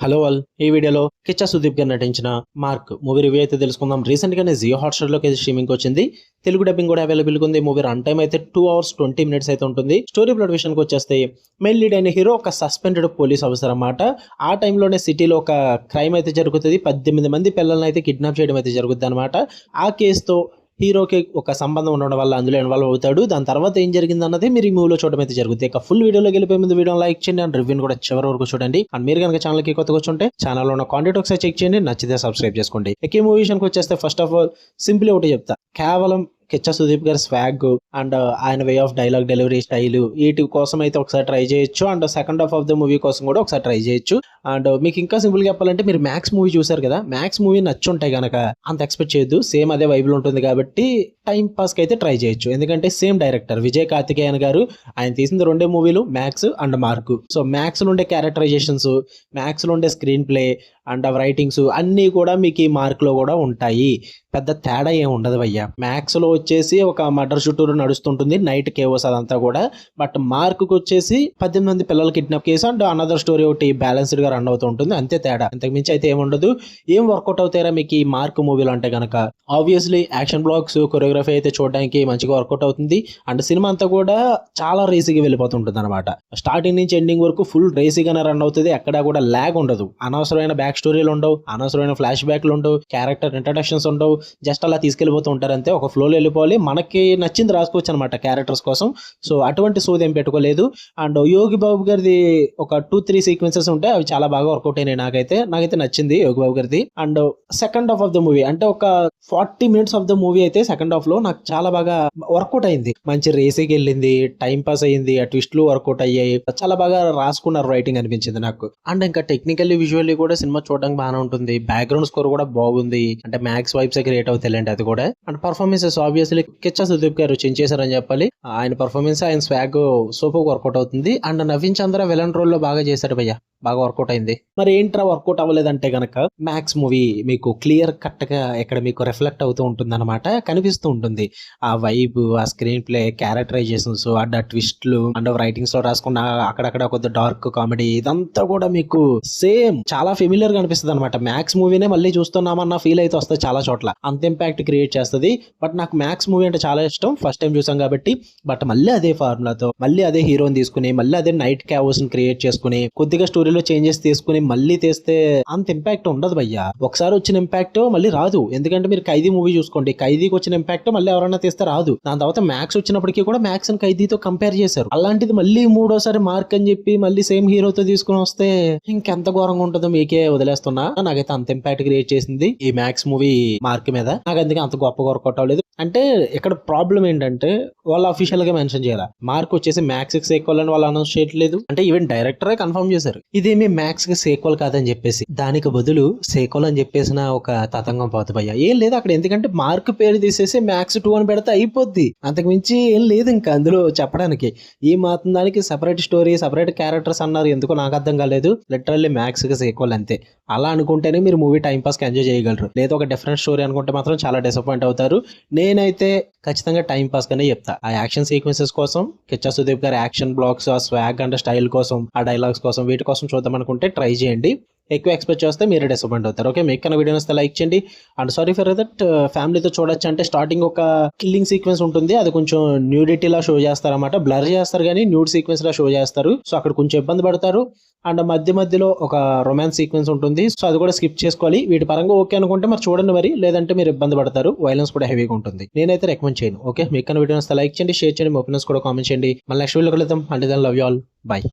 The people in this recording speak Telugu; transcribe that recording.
హలో ఆల్, ఈ వీడియోలో కిచ్చా సుదీప్ గారు నటించిన మార్క్ మూవీ రివ్యూ అయితే తెలుసుకుందాం. రీసెంట్ గానే జియో హాట్స్టార్ లోకి అయితే స్ట్రీమింగ్ వచ్చింది. తెలుగు డబ్బింగ్ కూడా అవైలబుల్ ఉంది. మూవీ రన్ టైం అయితే 2 hours 20 minutes అయితే ఉంటుంది. స్టోరీ ప్లాట్ విషయానికి వచ్చేస్తే మెయిన్ లీడ్ అయిన హీరో ఒక సస్పెండెడ్ పోలీస్ ఆఫీసర్ అన్నమాట. ఆ టైంలోనే సిటీలో ఒక క్రైమ్ అయితే జరుగుతుంది. 18 మంది పిల్లల్ని అయితే కిడ్నాప్ చేయడం అయితే జరుగుతుంది అనమాట. ఆ కేసుతో హీరోకి ఒక సంబంధం ఉండడం వల్ల అందులో ఇన్వాల్వ్ అవుతాడు. దాని తర్వాత ఏం జరిగింది అన్నది మీరు ఈ మూవీలో చూడడం అయితే జరుగుతుంది. ఇక ఫుల్ వీడియోలోకి వెళ్ళిపోయే ముందు వీడియో లైక్ చేయండి అండ్ రివ్యూని కూడా చివరి వరకు చూడండి. అండ్ మీరు కనుక ఛానల్కి కొత్తగా వచ్చుంటే ఛానల్లో ఉన్న కాంటెంట్ ఒకసారి చెక్ చేయండి, నచ్చితే సబ్స్క్రైబ్ చేసుకోండి. ఇక ఈ మూవీ విషయానికి వచ్చేస్తే ఫస్ట్ ఆఫ్ ఆల్ సింపుల్ ఒకటి చెప్తా, కేవలం కిచ్చా సుదీప్ గారి స్వాగ్ అండ్ ఆయన way of dialogue delivery style వీటి కోసం అయితే ఒకసారి ట్రై చేయొచ్చు. And second half of the movie కోసం కూడా ఒకసారి ట్రై చేయొచ్చు. అండ్ మీకు ఇంకా సింపుల్ గా చెప్పాలంటే మీరు మ్యాక్స్ మూవీ చూసారు కదా, మ్యాక్స్ మూవీ నచ్చుంటాయి కనుక అంత ఎక్స్పెక్ట్ చేయొద్దు. సేమ్ అదే వైబుల్ ఉంటుంది కాబట్టి టైం పాస్ కి అయితే ట్రై చేయొచ్చు. ఎందుకంటే సేమ్ డైరెక్టర్ విజయ్ కార్తికేయన్ గారు, ఆయన తీసిన రెండే మూవీలు max and mark. So max లో ఉండే క్యారెక్టరైజేషన్స్, మ్యాక్స్ లో ఉండే స్క్రీన్ ప్లే అండ్ రైటింగ్స్ అన్నీ కూడా మీకు ఈ మార్క్ లో కూడా ఉంటాయి. పెద్ద తేడా ఏమి ఉండదు భయ్యా. మ్యాక్స్ లో వచ్చేసి ఒక మర్డర్ చుట్టూరు నడుస్తుంటుంది, నైట్ కేవోస్ అదంతా కూడా. బట్ మార్క్ కు వచ్చేసి 18 మంది పిల్లల kidnap case and another story ఒకటి బ్యాలెన్స్డ్ గా రన్ అవుతూ ఉంటుంది, అంతే తేడా. అంతకు మించి అయితే ఏముండదు. ఏం వర్కౌట్ అవుతారా మీకు ఈ మార్క్ మూవీలో అంటే కనుక, ఆబ్వియస్లీ యాక్షన్ బ్లాక్స్ కొరియోగ్రఫీ అయితే చూడడానికి మంచిగా వర్కౌట్ అవుతుంది. అండ్ సినిమా అంతా కూడా చాలా రేసీగా వెళ్ళిపోతుంటుంది అనమాట. స్టార్టింగ్ నుంచి ఎండింగ్ వరకు ఫుల్ రేసీగానే రన్ అవుతుంది. ఎక్కడా కూడా ల్యాగ్ ఉండదు. అనవసరమైన బ్యాక్ స్టోరీలు ఉండవు, అనవసరమైన ఫ్లాష్ బ్యాక్లు ఉండవు, క్యారెక్టర్ ఇంట్రడక్షన్స్ ఉండవు. జస్ట్ అలా తీసుకెళ్లిపోతూ ఉంటారు అంతే. ఒక ఫ్లోలో వెళ్ళిపోవాలి, మనకి నచ్చింది రాసుకోవచ్చు అనమాట క్యారెక్టర్స్ కోసం. సో అటువంటి సోది ఏం పెట్టుకోలేదు. అండ్ యోగి బాబు గారిది ఒక 2-3 సీక్వెన్సెస్ ఉంటాయి, అవి చాలా బాగా వర్కౌట్ అయినాయి. నాకైతే నచ్చింది యోగి బాబు గారిది. And second half of the movie అంటే ఒక 40 minutes ఆఫ్ ద మూవీ అయితే సెకండ్ హాఫ్ లో నాకు చాలా బాగా వర్కౌట్ అయింది. మంచి రేసీకి వెళ్ళింది, టైం పాస్ అయ్యింది, ఆ ట్విస్ట్లు వర్కౌట్ అయ్యాయి, చాలా బాగా రాసుకున్నారు రైటింగ్ అనిపించింది నాకు. అండ్ ఇంకా టెక్నికల్లీ విజువల్లీ కూడా సినిమా చూడడానికి బాగానే ఉంటుంది. బ్యాక్గ్రౌండ్ స్కోర్ కూడా బాగుంది. అంటే మ్యాక్స్ వైబ్స్ క్రియేట్ అవుతాయి అది కూడా. And performances obviously Kichcha Sudeep garu చేశారని చెప్పాలి. ఆయన పర్ఫార్మెన్స్, ఆయన స్వాగ్ సూపర్ వర్కౌట్ అవుతుంది. And Naveen Chandra villain role లో బాగా చేశాడు భయ్య, బాగా వర్కౌట్ అయింది. మరి ఏంట్రా వర్కౌట్ అవ్వలేదంటే గనక, మ్యాక్స్ మూవీ మీకు క్లియర్ కట్ గా ఇక్కడ మీకు రిఫ్లెక్ట్ అవుతూ ఉంటుంది అనమాట, కనిపిస్తూ ఉంటుంది. ఆ వైబ్, ఆ స్క్రీన్ ప్లే, క్యారెక్టరైజేషన్స్ అండ్ ఆ ట్విస్ట్లు అండ్ రైటింగ్స్ లో రాసుకున్న అక్కడక్కడ కొద్ది డార్క్ కామెడీ, ఇదంతా కూడా మీకు సేమ్ చాలా ఫెమిలియర్ గా అనిపిస్తుంది అనమాట. మ్యాక్స్ మూవీనే మళ్ళీ చూస్తున్నామన్న ఫీల్ అయితే వస్తుంది చాలా చోట్ల, అంత ఇంపాక్ట్ క్రియేట్ చేస్తుంది. బట్ నాకు మ్యాక్స్ మూవీ అంటే చాలా ఇష్టం, ఫస్ట్ టైం చూసాం కాబట్టి. బట్ మళ్ళీ అదే ఫార్ములాతో, మళ్ళీ అదే హీరోని తీసుకుని, మళ్ళీ అదే నైట్ క్యావోస్ ని క్రియేట్ చేసుకుని, కొద్దిగా స్టోరీలో చేంజెస్ తీసుకుని మళ్ళీ తీస్తే అంత ఇంపాక్ట్ ఉండదు భయ్యా. ఒకసారి వచ్చిన ఇంపాక్ట్ మళ్ళీ రాదు. ఎందుకంటే మీరు ఖైదీ మూవీ చూసుకోండి, ఖైదీకి వచ్చిన ఇంపాక్ట్ మళ్ళీ ఎవరైనా తీస్తే రాదు. దాని తర్వాత మ్యాక్స్ వచ్చినప్పటికీ కూడా మ్యాక్స్ అండ్ ఖైదీతో కంపేర్ చేశారు. అలాంటిది మళ్ళీ మూడోసారి మార్క్ అని చెప్పి మళ్ళీ సేమ్ హీరోతో తీసుకుని వస్తే ఇంకెంత ఘోరంగా ఉంటుందో మీకే వదిలేస్తున్నా. నాకైతే అంత ఇంపాక్ట్ క్రియేట్ చేసింది ఈ మ్యాక్స్ మూవీ మార్క్ మీద. నాకు అందుకే అంత గొప్ప వర్కౌట్ అవ్వలేదు. అంటే ఇక్కడ ప్రాబ్లం ఏంటంటే వాళ్ళు అఫీషియల్ గా మెన్షన్ చేయాలి, మార్క్ వచ్చేసి మ్యాక్స్ కి సేక్వల్ అని వాళ్ళు అనౌన్స్ చేయట్లేదు. అంటే ఈవెన్ డైరెక్టరే కన్ఫర్మ్ చేశారు ఇదేమి మ్యాక్స్ కి సేక్వల్ కాదని చెప్పేసి. దానికి బదులు సేక్వల్ అని చెప్పేసిన ఒక తతంగం పోతుపోయా ఏం లేదు అక్కడ. ఎందుకంటే మార్క్ పేరు తీసేసి మ్యాక్స్ 2 అని పెడితే అయిపోద్ది, అంతకు మించి ఏం లేదు ఇంకా అందులో చెప్పడానికి. ఈ మాత్రం దానికి సెపరేట్ స్టోరీ, సెపరేట్ క్యారెక్టర్స్ అన్నారు, ఎందుకో నాకు అర్థం కాలేదు. లిటరల్లీ మ్యాక్స్ కి సేక్వల్ అంతే. అలా అనుకుంటేనే మీరు మూవీ టైం పాస్ కి ఎంజాయ్ చేయగలరు. లేదా ఒక డిఫరెంట్ స్టోరీ అనుకుంటే మాత్రం చాలా డిసప్పాయింట్ అవుతారు. నేనైతే ఖచ్చితంగా టైం పాస్ గానే చెప్తా. ఆ యాక్షన్ సీక్వెన్సెస్ కోసం, కిచ్చా సుదీప్ గారి యాక్షన్ బ్లాక్స్, ఆ స్వాగ్ అండ్ స్టైల్ కోసం, ఆ డైలాగ్స్ కోసం, వీటి కోసం చూద్దాం అనుకుంటే ట్రై చేయండి. ఎక్కువ ఎక్స్పెక్ట్ చేస్తే మీరే డిసప్పాయింట్ అవుతారు. ఓకే, మీకు కన్నా వీడియో వస్తే లైక్ చేయండి. అండ్ సారీ ఫర్ దట్, ఫ్యామిలీతో చూడొచ్చు అంటే స్టార్టింగ్ ఒక కిల్లింగ్ సీక్వెన్స్ ఉంటుంది, అది కొంచెం న్యూడిటీ లా షో చేస్తారన్నమాట. బ్లర్ చేస్తారు కానీ న్యూడ్ సీక్వెన్స్ లా షో చేస్తారు. సో అక్కడ కొంచెం ఇబ్బంది పడతారు. అండ్ మధ్యలో ఒక రొమాన్స్ సీక్వెన్స్ ఉంటుంది, సో అది కూడా స్కిప్ చేసుకోవాలి. వీటి పరంగా ఓకే అనుకుంటే మరి చూడండి, మరి లేదంటే మీరు ఇబ్బంది పడతారు. వైలెన్స్ కూడా హెవీగా ఉంటుంది, నేనైతే రికమెండ్ చేయను. ఓకే, మీకు కన్నా వీడియో వస్తే లైక్ చేయండి, షేర్ చేయండి, మీ ఒపీనియన్స్ కూడా కామెంట్ చేయండి. మళ్ళీ నెక్స్ట్ వీడియోలో కలుద్దాం. అంటే లవ్ యూ ఆల్, బై.